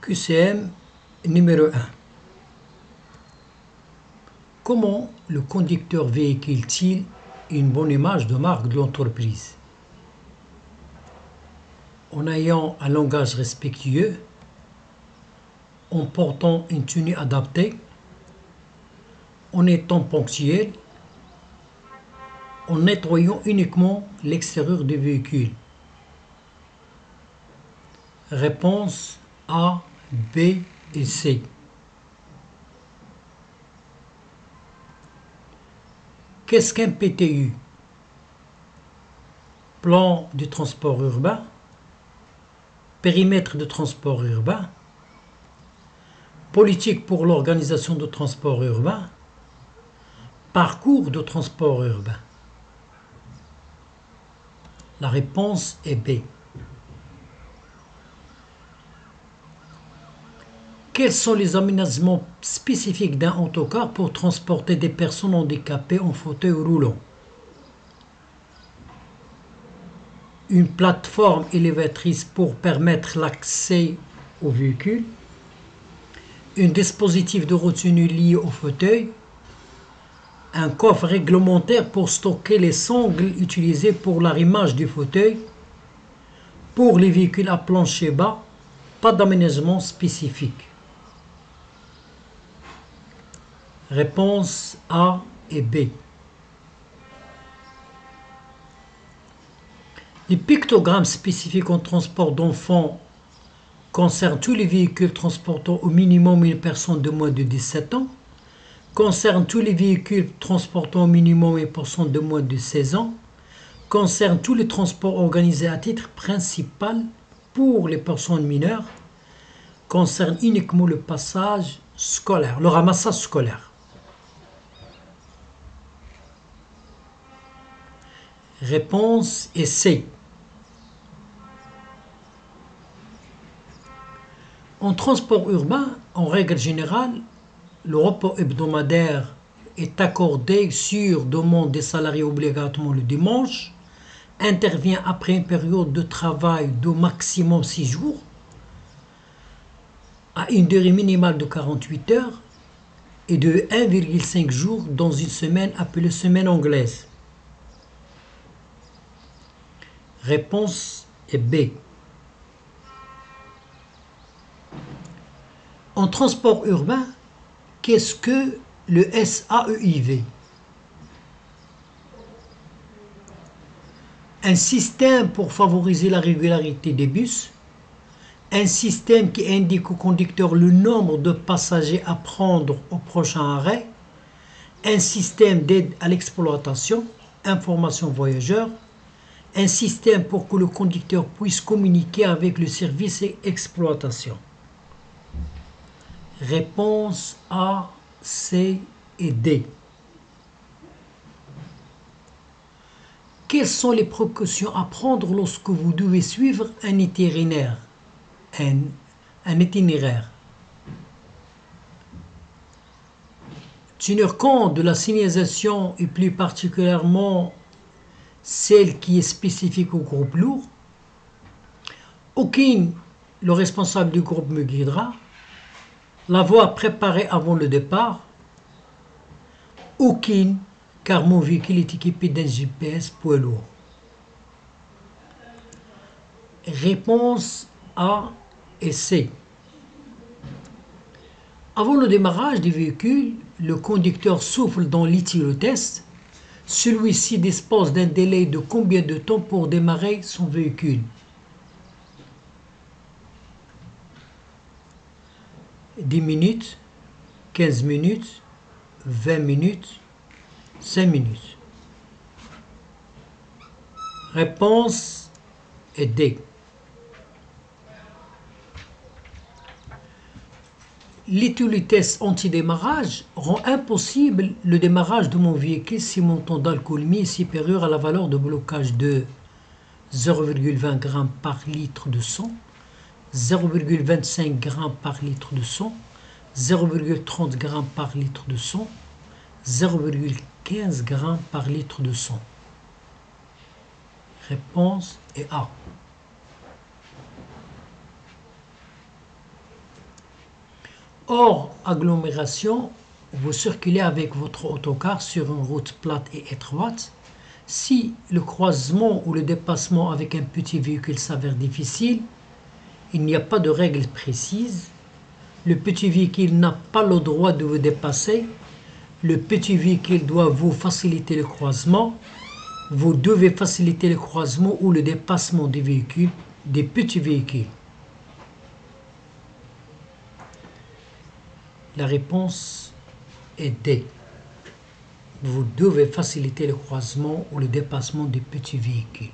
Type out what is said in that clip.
QCM numéro 1. Comment le conducteur véhicule-t-il une bonne image de marque de l'entreprise? En ayant un langage respectueux, en portant une tenue adaptée, en étant ponctuel, en nettoyant uniquement l'extérieur du véhicule. Réponse A, B et C. Qu'est-ce qu'un PTU? Plan de transport urbain, périmètre de transport urbain, politique pour l'organisation de transport urbain, parcours de transport urbain. La réponse est B. Quels sont les aménagements spécifiques d'un autocar pour transporter des personnes handicapées en fauteuil roulant? Une plateforme élévatrice pour permettre l'accès au véhicule, un dispositif de retenue lié au fauteuil, un coffre réglementaire pour stocker les sangles utilisées pour l'arrimage du fauteuil. Pour les véhicules à plancher bas, pas d'aménagement spécifique. Réponse A et B. Les pictogrammes spécifiques en transport d'enfants concernent tous les véhicules transportant au minimum une personne de moins de 17 ans, concernent tous les véhicules transportant au minimum une personne de moins de 16 ans, concernent tous les transports organisés à titre principal pour les personnes mineures, concernent uniquement le passage scolaire, le ramassage scolaire. Réponse est C. En transport urbain, en règle générale, le repos hebdomadaire est accordé sur demande des salariés obligatoirement le dimanche, intervient après une période de travail de maximum 6 jours, à une durée minimale de 48 heures et de 1,5 jours dans une semaine appelée semaine anglaise. Réponse est B. En transport urbain, qu'est-ce que le SAEIV? Un système pour favoriser la régularité des bus, un système qui indique au conducteur le nombre de passagers à prendre au prochain arrêt, un système d'aide à l'exploitation, information voyageurs, un système pour que le conducteur puisse communiquer avec le service et exploitation. Réponse A, C et D. Quelles sont les précautions à prendre lorsque vous devez suivre un itinéraire? Tenir compte de la signalisation et plus particulièrement celle qui est spécifique au groupe lourd. Aucun, le responsable du groupe me guidera. La voie préparée avant le départ. Aucune, car mon véhicule est équipé d'un GPS poids lourd. Réponse A et C. Avant le démarrage du véhicule, le conducteur souffle dans l'éthylotest. Celui-ci dispose d'un délai de combien de temps pour démarrer son véhicule? 10 minutes, 15 minutes, 20 minutes, 5 minutes. Réponse est D. L'éthylotest anti-démarrage rend impossible le démarrage de mon véhicule si mon taux d'alcoolémie est supérieur à la valeur de blocage de 0,20 g par litre de sang, 0,25 g par litre de sang, 0,30 g par litre de sang, 0,15 g par litre de sang. Réponse est A. Hors agglomération, vous circulez avec votre autocar sur une route plate et étroite. Si le croisement ou le dépassement avec un petit véhicule s'avère difficile, il n'y a pas de règle précise. Le petit véhicule n'a pas le droit de vous dépasser. Le petit véhicule doit vous faciliter le croisement. Vous devez faciliter le croisement ou le dépassement des véhicules, des petits véhicules. La réponse est D. Vous devez faciliter le croisement ou le dépassement des petits véhicules.